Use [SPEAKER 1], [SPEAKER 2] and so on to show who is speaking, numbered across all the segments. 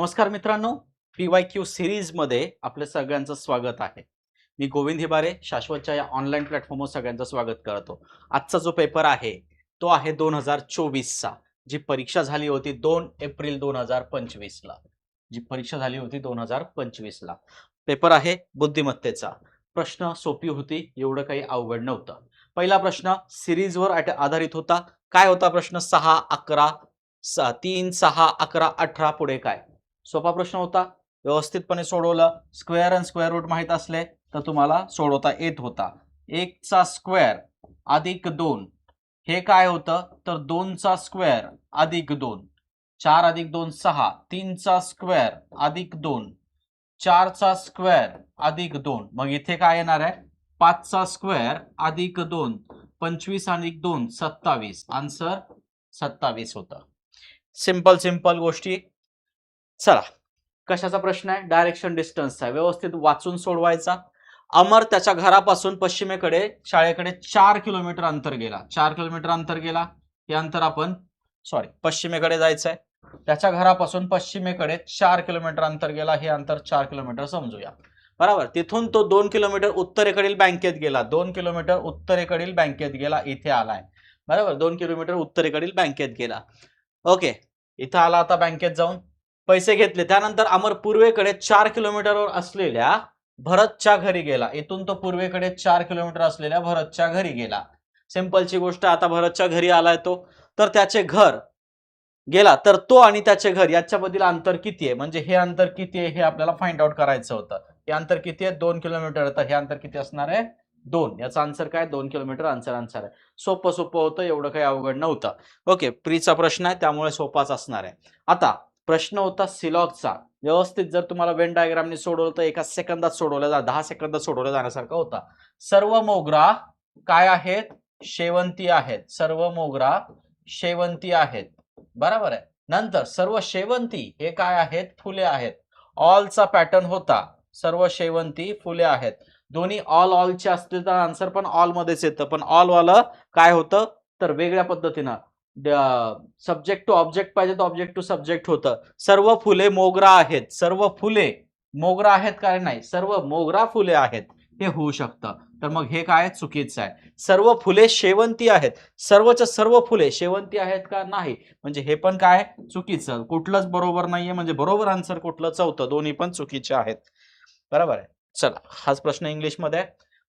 [SPEAKER 1] नमस्कार मित्रांनो, PYQ सिरीजमध्ये आपल्या सगळ्यांचं स्वागत आहे. मी गोविंद हिबारे, शाश्वतच्या या ऑनलाईन प्लॅटफॉर्मवर सगळ्यांचं स्वागत करतो. आजचा जो पेपर आहे तो आहे 2024चा. जी परीक्षा झाली होती 2 एप्रिल 2025ला. जी परीक्षा झाली होती 2025ला. पेपर आहे बुद्धिमत्तेचा. प्रश्न सोपी होती, एवढं काही अवघड नव्हतं. पहिला प्रश्न सिरीजवर आधारित होता. काय होता प्रश्न? 6, 11, 3, 6, 11, 18 पुढे काय? सोपा प्रश्न होता. व्यवस्थितपणे सोडवलं. स्क्वेअर आणि स्क्वेअर रूट माहित असले तर तुम्हाला सोडवता येत होता. 1 चा स्क्वेअर अधिक 2 हे काय होतं? तर 2 चा स्क्वेअर अधिक 2. 4 अधिक 2 6. 3 चा स्क्वेअर अधिक 2. 4 चा स्क्वेअर अधिक 2. मग इथे काय येणार आहे? 5 चा स्क्वेअर अधिक 2. 25 अधिक 2 27. आन्सर 27 होतं. सिंपल गोष्टी. चला, कशाचा प्रश्न आहे? डायरेक्शन डिस्टन्सचा. व्यवस्थित वाचून सोडवायचा. अमर त्याच्या घरापासून पश्चिमेकडे शाळेकडे 4 किलोमीटर अंतर गेला. 4 किलोमीटर अंतर गेला. हे अंतर आपण पश्चिमेकडे जायचंय. त्याच्या घरापासून पश्चिमेकडे 4 किलोमीटर अंतर गेला. हे अंतर 4 किलोमीटर समजूया. बरोबर. तिथून तो 2 किलोमीटर उत्तरेकडील बँकेत गेला. 2 किलोमीटर उत्तरेकडील बँकेत गेला. इथे आलाय. बरोबर. 2 किलोमीटर उत्तरेकडील बँकेत गेला. ओके, इथं आला. आता बँकेत जाऊन पैसे घेतले. त्यानंतर अमर पूर्वेकडे 4 किलोमीटरवर असलेल्या भरतच्या घरी गेला. इथून तो पूर्वेकडे 4 किलोमीटर असलेल्या भरतच्या घरी गेला. सिंपलची गोष्ट. आता भरतच्या घरी आलाय तो, तर त्याचे घर गेला, तर तो आणि त्याचे घर याच्यामधील अंतर किती आहे? म्हणजे हे अंतर किती आहे हे आपल्याला फाइंड आउट करायचं होतं. हे अंतर किती आहे? 2 किलोमीटर. तर हे अंतर किती असणार आहे? 2. याचा आन्सर काय? 2 किलोमीटर आन्सर आहे. सोपं होतं, एवढं काही अवघड नव्हतं. ओके, प्रीचा प्रश्न आहे त्यामुळे सोपाच असणार आहे. आता प्रश्न होता सिलॉगचा. व्यवस्थित जर तुम्हाला वेन डायग्रामने सोडवलं तर एका सेकंदात सोडवला 10 सेकंदात सोडवला जाण्यासारखा होता. सर्व मोगरा काय आहेत? शेवंती आहेत. सर्व मोगरा शेवंती आहेत. बरोबर आहे. नंतर सर्व शेवंती हे काय आहेत? फुले आहेत. ऑलचा पॅटर्न होता. सर्व शेवंती फुले आहेत. दोन्ही ऑलचे असतील तर आन्सर पण ऑल मध्येच येतं. पण ऑल वाला काय होतं? तर वेगळ्या पद्धतीनं सब्जेक्ट टू ऑब्जेक्ट पाहिजे तर ऑब्जेक्ट टू सब्जेक्ट होतं. सर्व फुले मोगरा आहेत. सर्व फुले मोगरा आहेत काय? नाही, सर्व मोगरा फुले आहेत हे होऊ शकतं. तर मग हे काय? चुकीचं आहे. सर्व फुले शेवंती आहेत. सर्वच्या सर्व फुले शेवंती आहेत का? नाही. म्हणजे हे पण काय? चुकीचं. कुठलंच बरोबर नाहीये. म्हणजे बरोबर आन्सर कुठलंच होतं? दोन्ही पण चुकीचे आहेत. बरोबर आहे. चला, हाच प्रश्न इंग्लिश मध्ये.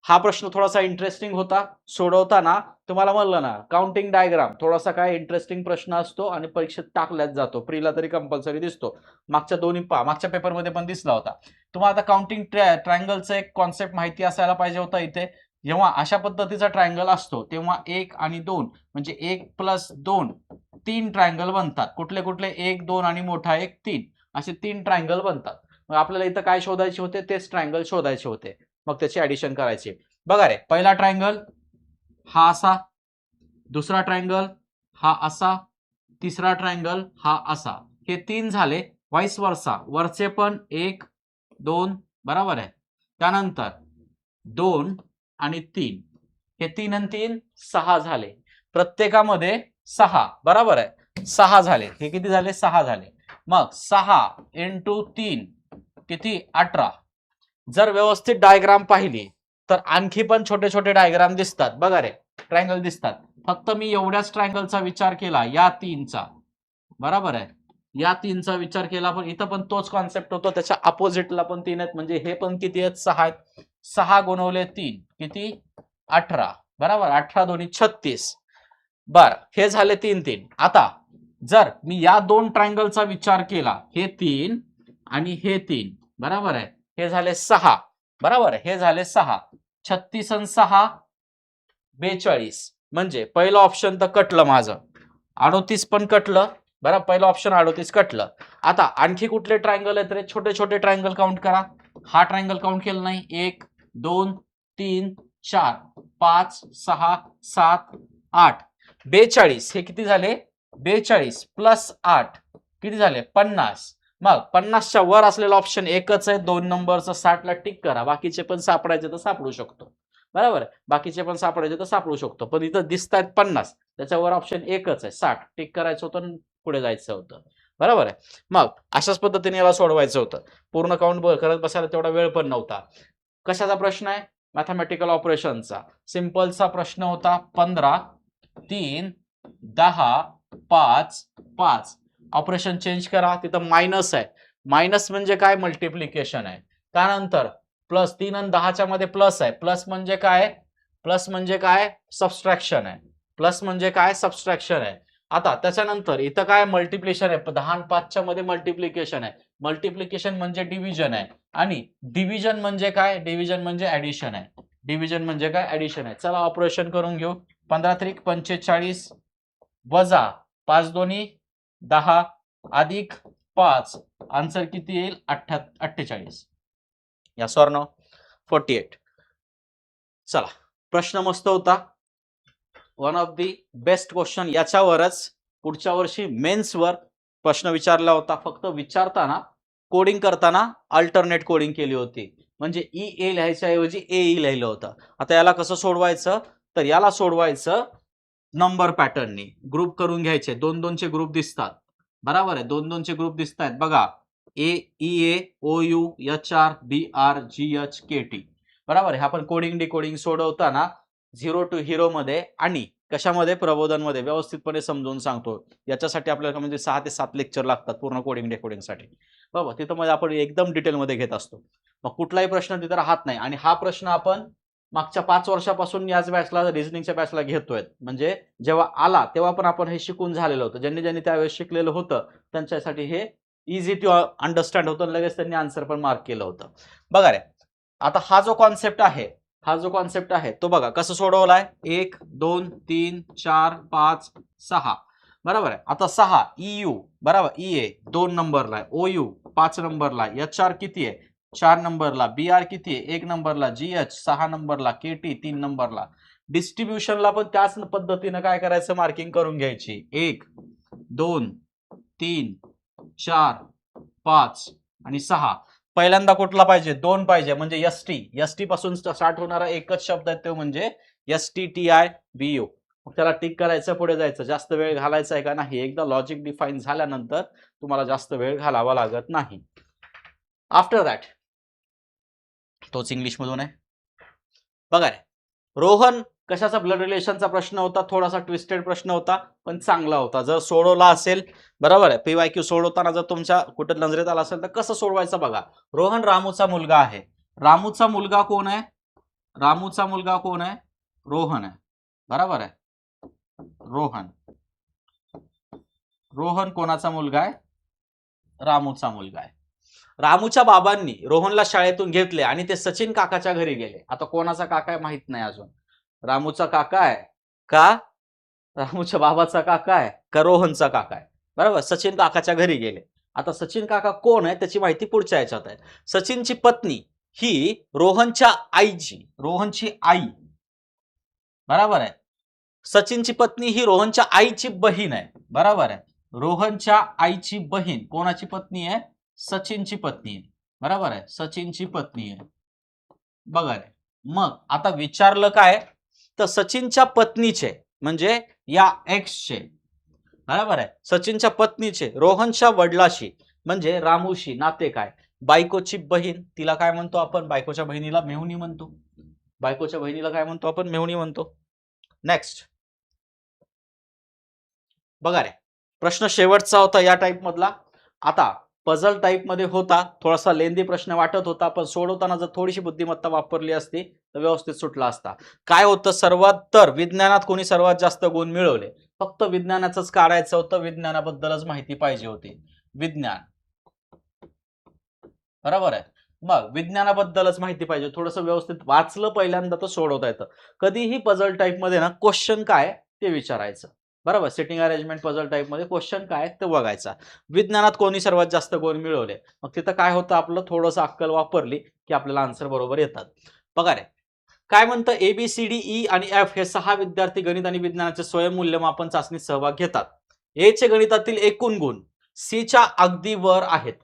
[SPEAKER 1] हा प्रश्न थोडासा इंटरेस्टिंग होता. सोडवताना तुम्हाला म्हणलं ना, काउंटिंग डायग्राम थोडासा काय इंटरेस्टिंग प्रश्न असतो आणि परीक्षेत टाकल्याच जातो. प्रीला तरी कंपल्सरी दिसतो. मागच्या पेपरमध्ये पण दिसला होता. तुम्हाला आता काउंटिंग ट्रायंगलचं एक कॉन्सेप्ट माहिती असायला पाहिजे होता. इथे जेव्हा अशा पद्धतीचा ट्रायंगल असतो तेव्हा 1 आणि 2 म्हणजे 1 प्लस 2 3 ट्रायंगल बनतात. कुठले कुठले? 1, 2 आणि मोठा 1, 3 असे 3 ट्रायंगल बनतात. मग आपल्याला इथं काय शोधायचे होते? तेच ट्रायंगल शोधायचे होते. मग त्याची ऍडिशन करायची. बघा रे, पहिला ट्रायंगल हा असा, दुसरा ट्रायंगल हा असा, तिसरा ट्रायंगल हा असा. हे 3 झाले. वाइस वर्सा वरचे पण 1, 2 बरोबर आहे. त्यानंतर 2 आणि 3 हे 3 आणि 3 6 झाले. प्रत्येकामध्ये 6 बरोबर आहे. 6 झाले. हे किती झाले? 6 झाले. मग 6 इंटू 3 किती? 18. जर व्यवस्थित डायग्राम पाहिली तर आणखी पण छोटे छोटे डायग्राम दिसतात. बघा रे, ट्रायंगल दिसतात. फक्त मी एवढ्याच ट्रायंगलचा विचार केला, या 3चा. बरोबर आहे. या 3चा विचार केला, पण इथं पण तोच कॉन्सेप्ट होतो. त्याच्या अपोजिटला पण 3 आहेत. म्हणजे हे पण किती आहेत? 6 आहेत. 6 गुणवले 3 किती? 18. बरोबर. 18 दोन्ही 36. बर, हे झाले 3. आता जर मी या 2 ट्रायंगलचा विचार केला, हे 3 आणि हे 3 बरोबर आहे. हे झाले 6 बरोबर आहे. हे झाले 6. 36 आणि 6 42. म्हणजे पहिलं ऑप्शन तर कटलं माझं. 38 पण कटलं. बरोबर, पहिलं ऑप्शन 38 कटलं. आता आणखी कुठले ट्रायंगल आहेत रे? छोटे छोटे ट्रायंगल काउंट करा. हा ट्रायंगल काउंट केलं नाही. 1, 2, 3, 4, 5, 6, 7, 8, 42. हे किती झाले? 42 प्लस 8 किती झाले? 50. मग 50च्या वर असलेला ऑप्शन एकच आहे. 2 नंबरचं 60ला टिक करा. बाकीचे पण सापडायचे तर सापडू शकतो. बरोबर, बाकीचे पण सापडायचे तर सापडू शकतो. पण इथं दिसतायत 50, त्याच्यावर ऑप्शन एकच आहे 60. टिक करायचं होतं, पुढे जायचं होतं. बरोबर आहे. मग अशाच पद्धतीने याला सोडवायचं होतं. पूर्ण काउंट करत बसायला तेवढा वेळ पण नव्हता. कशाचा प्रश्न आहे? मॅथमॅटिकल ऑपरेशनचा. सिंपलचा प्रश्न होता 15, 3, 10, 5, 5. ऑपरेशन चेंज करा, तिथं मायनस आहे. मायनस म्हणजे काय? मल्टिप्लिकेशन आहे. त्यानंतर प्लस 3 आणि 10च्या मध्ये प्लस आहे. प्लस म्हणजे काय? प्लस म्हणजे काय? सबस्ट्रॅक्शन आहे. प्लस म्हणजे काय? सबस्ट्रॅक्शन आहे. आता त्याच्यानंतर इथं काय? मल्टिप्लिकेशन आहे. 10 आणि 5च्या मध्ये मल्टिप्लिकेशन आहे. मल्टिप्लिकेशन म्हणजे डिव्हिजन आहे आणि डिव्हिजन म्हणजे काय? डिव्हिजन म्हणजे ऍडिशन आहे. डिव्हिजन म्हणजे काय? ऍडिशन आहे. चला ऑपरेशन करून घेऊ. 15 त्रिक 45 वजा 5 दोन्ही 10 अधिक 5. आन्सर किती येईल? 48. Yes or no? 48. चला, प्रश्न मस्त होता. One of the best question. याच्यावरच पुढच्या वर्षी मेन्सवर प्रश्न विचारला होता. फक्त विचारताना कोडिंग करताना अल्टरनेट कोडिंग केली होती. म्हणजे ई ए लिहायच्या ऐवजी ए ई लिहिलं होतं. आता याला कसं सोडवायचं? तर याला सोडवायचं नंबर पॅटर्ननी. ग्रुप करून घ्यायचे. 2-2चे ग्रुप दिसतात. बरोबर आहे. 2-2चे ग्रुप दिसत आहेत बघा. A E A O U H R B R G H K T. बरोबर आहे. आपण कोडिंग डिकोडिंग सोडवताना 0 टू हिरो मध्ये आणि कशामध्ये? प्रबोधनमध्ये व्यवस्थितपणे समजून सांगतो. याच्यासाठी आपल्याला म्हणजे 6 ते 7 लेक्चर लागतात पूर्ण कोडिंग डेकोडिंगसाठी. बरोबर. तिथं मध्ये आपण एकदम डिटेलमध्ये घेत असतो. मग कुठलाही प्रश्न तिथं राहत नाही. आणि हा प्रश्न आपण मागच्या 5 वर्षापासून याच बॅचला, रिझनिंगच्या बॅचला घेतोय. म्हणजे जेव्हा आला तेव्हा पण आपण हे शिकून झालेलं होतं. ज्यांनी त्यावेळेस शिकलेलं होतं त्यांच्यासाठी हे इझी टू अंडरस्टँड होतं. लगेच त्यांनी आन्सर पण मार्क केलं होतं. बघा रे, आता हा जो कॉन्सेप्ट आहे तो बघा कसं सोडवलाय. 1 2 3 4 5 6. बरोबर आहे. आता 6 EU बरोबर, EA 2 नंबरला आहे, OU 5 नंबरला आहे, HR किती आहे? 4 नंबरला, BR किती आहे? 1 नंबरला, GH 6 नंबरला, KT 3 नंबरला. डिस्ट्रीब्युशनला पण त्याच पद्धतीनं काय करायचं? मार्किंग करून घ्यायची. 1 2 3 4 5 आणि 6. पहिल्यांदा कुठला पाहिजे? 2 पाहिजे. म्हणजे एसटी पासून स्टार्ट होणारा एकच शब्द आहे तो म्हणजे STTIBU. मग त्याला टिक करायचं, पुढे जायचं. जास्त वेळ घालायचा आहे का? नाही. एकदा लॉजिक डिफाईन झाल्यानंतर तुम्हाला जास्त वेळ घालावा लागत नाही. आफ्टर दॅट तोच इंग्लिश मधून आहे बघा रे. रोहन कशाचा? ब्लड रिलेशनचा प्रश्न होता. थोडासा ट्विस्टेड प्रश्न होता पण चांगला होता. जर सोडवला असेल, बरोबर आहे, PYQ सोडवताना जर तुमच्या कुठे नजरेत आला असेल तर कसं सोडवायचं बघा. रोहन रामूचा मुलगा आहे. रामूचा मुलगा कोण आहे? रामूचा मुलगा कोण आहे? रोहन आहे. बरोबर आहे. रोहन. रोहन कोणाचा मुलगा आहे? रामूचा मुलगा आहे. रामूच्या बाबांनी रोहनला शाळेतून घेतले आणि ते सचिन काकाच्या घरी गेले. आता कोणाचा काका आहे माहित नाही अजून. रामूचा काका आहे का रामूच्या बाबाचा काका आहे का रोहनचा काका आहे? बरोबर. सचिन काकाच्या घरी गेले. आता सचिन काका कोण आहे त्याची माहिती पुढच्या याच्यात आहे. सचिनची पत्नी ही रोहनची आई, बरोबर आहे. सचिनची पत्नी ही रोहनच्या आईची बहीण आहे. बरोबर आहे. रोहनच्या आईची बहीण कोणाची पत्नी आहे? सचिनची पत्नी आहे. बरोबर आहे. सचिनची पत्नी आहे. बघा रे, मग आता विचारलं काय? तर सचिनच्या पत्नीचे म्हणजे या एक्सचे, बरोबर आहे, सचिनच्या पत्नीचे रोहनच्या वडिलाशी म्हणजे रामूशी नाते काय? बायकोची बहीण, तिला काय म्हणतो आपण? बायकोच्या बहिणीला मेहुणी म्हणतो. बायकोच्या बहिणीला काय म्हणतो आपण? मेहुणी म्हणतो. नेक्स्ट बघा रे, प्रश्न शेवटचा होता या टाइप मधला. आता पझल टाइप मध्ये होता, थोडासा लेंदी प्रश्न वाटत होता पण सोडवताना जर थोडीशी बुद्धिमत्ता वापरली असती तर व्यवस्थित सुटला असता. काय होतं? सर्वात तर विज्ञानात कोणी सर्वात जास्त गुण मिळवले? फक्त विज्ञानाचंच काढायचं होतं. विज्ञानाबद्दलच माहिती पाहिजे होती. विज्ञान, बरोबर आहे. मग विज्ञानाबद्दलच माहिती पाहिजे. थोडंसं व्यवस्थित वाचलं पहिल्यांदा तर सोडवता येतं. कधीही पझल टाइप मध्ये ना क्वेश्चन काय ते विचारायचं. बरोबर. सिटिंग अरेंजमेंट पझल टाइप मध्ये क्वेश्चन काय ते बघायचा. विज्ञानात कोणी सर्वात जास्त गुण मिळवले? मग तिथं काय होतं? आपलं थोडंसं अक्कल वापरली की आपल्याला आन्सर बरोबर येतात. बघा रे, काय म्हणतं? ABCDE आणि F हे 6 विद्यार्थी गणित आणि विज्ञानाचे स्वयंमूल्यमापन चाचणीत सहभाग घेतात. A चे गणितातील एकूण गुण C च्या अगदी वर आहेत.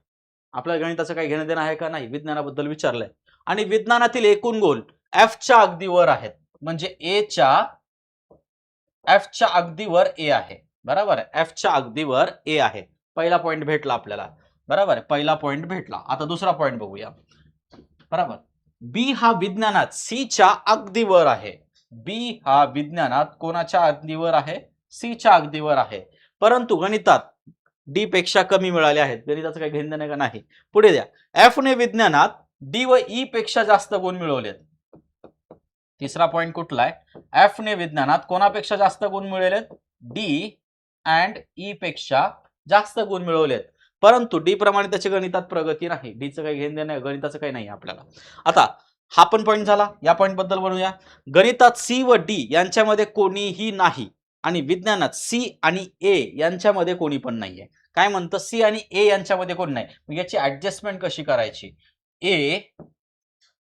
[SPEAKER 1] आपल्याला गणिताचं काही घेणं देणं आहे का? नाही. विज्ञानाबद्दल विचारलंय. आणि विज्ञानातील एकूण गुण F च्या अगदी वर आहेत. म्हणजे F च्या अगदी वर A आहे. बरोबर आहे. F च्या अगदी वर A आहे. पहिला पॉईंट भेटला आपल्याला, बरोबर आहे, पहिला पॉईंट भेटला. आता दुसरा पॉईंट बघूया. बरोबर, बी हा विज्ञानात सी च्या अगदी वर आहे. बी हा विज्ञानात कोणाच्या अगदी वर आहे? सी च्या अगदी वर आहे, परंतु गणितात डी पेक्षा कमी मिळाले आहेत. गणिताचं काही घेणं देणं का नाही. पुढे द्या, एफ ने विज्ञानात डी व ई पेक्षा जास्त गुण मिळवलेत. तिसरा पॉइंट कुठला आहे? एफ ने विज्ञानात कोणापेक्षा जास्त गुण मिळवलेत? डी अँड ई पेक्षा जास्त गुण मिळवलेत, परंतु डी प्रमाणे त्याची गणितात प्रगती नाही. डीचं काही घेणं देणं नाही, गणिताचं काही नाही आपल्याला. आता हा पण पॉईंट झाला. या पॉईंट बद्दल बनवूया. गणितात सी व डी यांच्यामध्ये कोणीही नाही आणि विज्ञानात सी आणि ए यांच्यामध्ये कोणी पण नाहीये. काय म्हणतं? सी आणि ए यांच्यामध्ये कोण नाही. मग याची ऍडजस्टमेंट कशी करायची? ए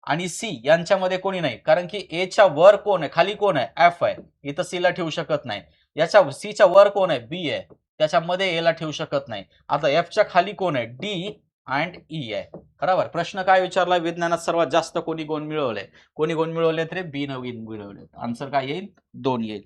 [SPEAKER 1] आणि सी यांच्यामध्ये कोणी नाही, कारण की ए च्या वर कोण आहे? खाली कोण आहे? एफ आहे. इथं सी ला ठेवू शकत नाही. याच्या सी च्या वर कोण आहे? बी आहे. त्याच्यामध्ये ए ला ठेवू शकत नाही. आता एफ च्या खाली कोण आहे? डी अँड ई आहे. बरोबर. प्रश्न काय विचारलाय? विज्ञानात सर्वात जास्त कोणी गुण मिळवले? कोणी गुण मिळवलेत रे? बी ने गुण मिळवलेत. आन्सर काय येईल? 2 येईल.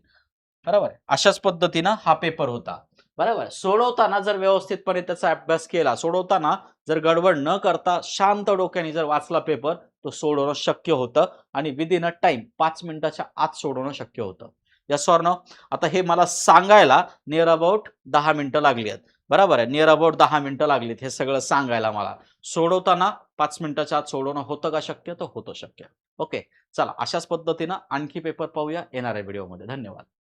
[SPEAKER 1] बरोबर. अशाच पद्धतीनं हा पेपर होता. बरोबर. सोडवताना जर व्यवस्थितपणे त्याचा अभ्यास केला, सोडवताना जर गडबड न करता शांत डोक्याने जर वाचला पेपर, तो सोडवणं शक्य होतं आणि विदिन अ टाइम 5 मिनिटाच्या आत सोडवणं शक्य होतं. Yes or no? आता हे मला सांगायला नियर अबाउट 10 मिनिटं लागली आहेत. बरोबर आहे, नियर अबाउट 10 मिनिटं लागलीत हे सगळं सांगायला मला. सोडवताना 5 मिनिटाच्या आत सोडवणं होतं का शक्य? तर होतं शक्य. ओके, चला अशाच पद्धतीनं आणखी पेपर पाहूया येणाऱ्या व्हिडिओमध्ये. धन्यवाद.